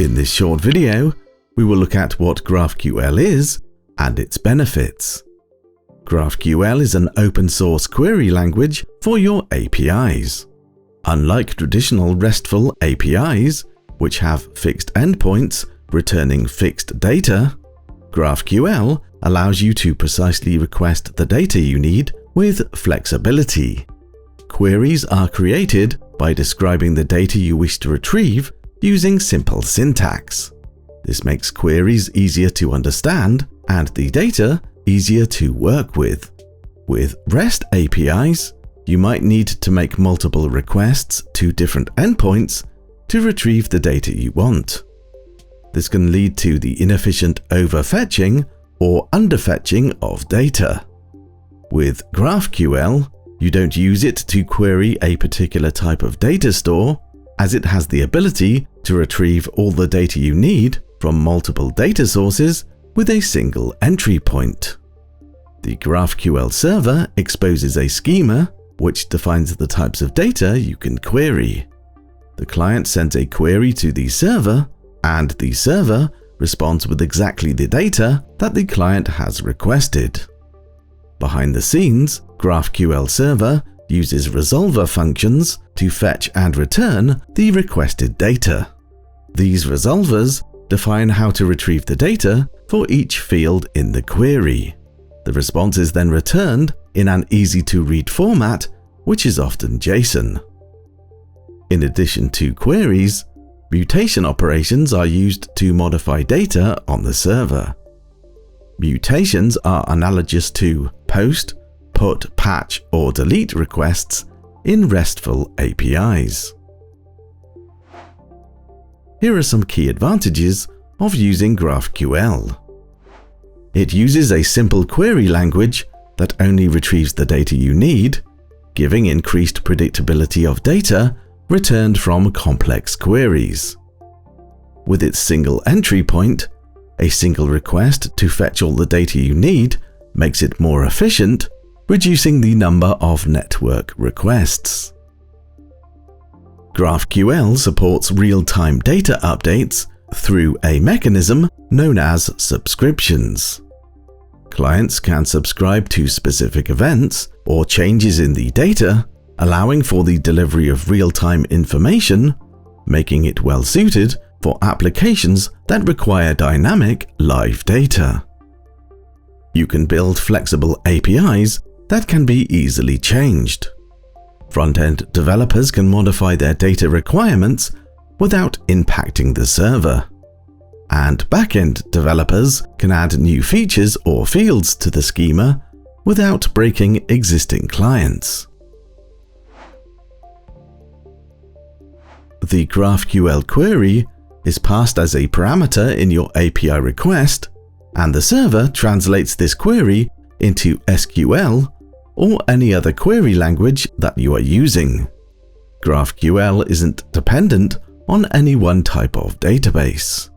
In this short video, we will look at what GraphQL is and its benefits. GraphQL is an open source query language for your APIs. Unlike traditional RESTful APIs, which have fixed endpoints returning fixed data, GraphQL allows you to precisely request the data you need with flexibility. Queries are created by describing the data you wish to retrieve using simple syntax. This makes queries easier to understand and the data easier to work with. With REST APIs, you might need to make multiple requests to different endpoints to retrieve the data you want. This can lead to the inefficient overfetching or underfetching of data. With GraphQL, you don't use it to query a particular type of data store, as it has the ability to retrieve all the data you need from multiple data sources with a single entry point. The GraphQL server exposes a schema which defines the types of data you can query. The client sends a query to the server, and the server responds with exactly the data that the client has requested. Behind the scenes, GraphQL server uses resolver functions to fetch and return the requested data. These resolvers define how to retrieve the data for each field in the query. The response is then returned in an easy-to-read format, which is often JSON. In addition to queries, mutation operations are used to modify data on the server. Mutations are analogous to post, put, patch, or delete requests in RESTful APIs. Here are some key advantages of using GraphQL. It uses a simple query language that only retrieves the data you need, giving increased predictability of data returned from complex queries. With its single entry point, a single request to fetch all the data you need makes it more efficient, reducing the number of network requests. GraphQL supports real-time data updates through a mechanism known as subscriptions. Clients can subscribe to specific events or changes in the data, allowing for the delivery of real-time information, making it well-suited for applications that require dynamic live data. You can build flexible APIs that can be easily changed. Front-end developers can modify their data requirements without impacting the server. And back-end developers can add new features or fields to the schema without breaking existing clients. The GraphQL query is passed as a parameter in your API request, and the server translates this query into SQL or any other query language that you are using. GraphQL isn't dependent on any one type of database.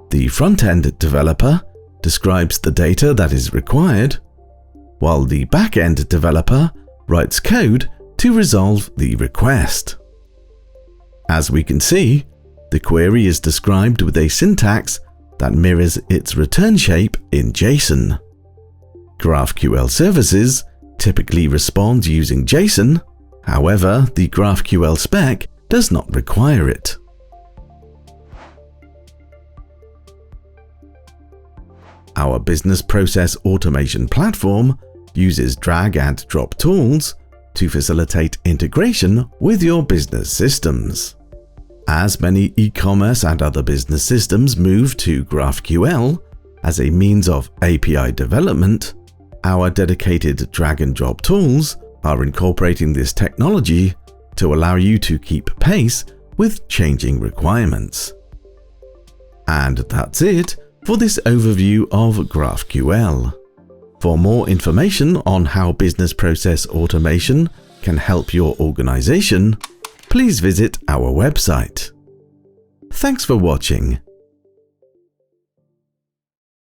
The front-end developer describes the data that is required, while the back-end developer writes code to resolve the request. As we can see, the query is described with a syntax that mirrors its return shape in JSON. GraphQL services typically respond using JSON, however, the GraphQL spec does not require it. Our business process automation platform uses drag and drop tools to facilitate integration with your business systems. As many e-commerce and other business systems move to GraphQL as a means of API development, our dedicated drag and drop tools are incorporating this technology to allow you to keep pace with changing requirements. And that's it for this overview of GraphQL. For more information on how business process automation can help your organization, please visit our website. Thanks for watching.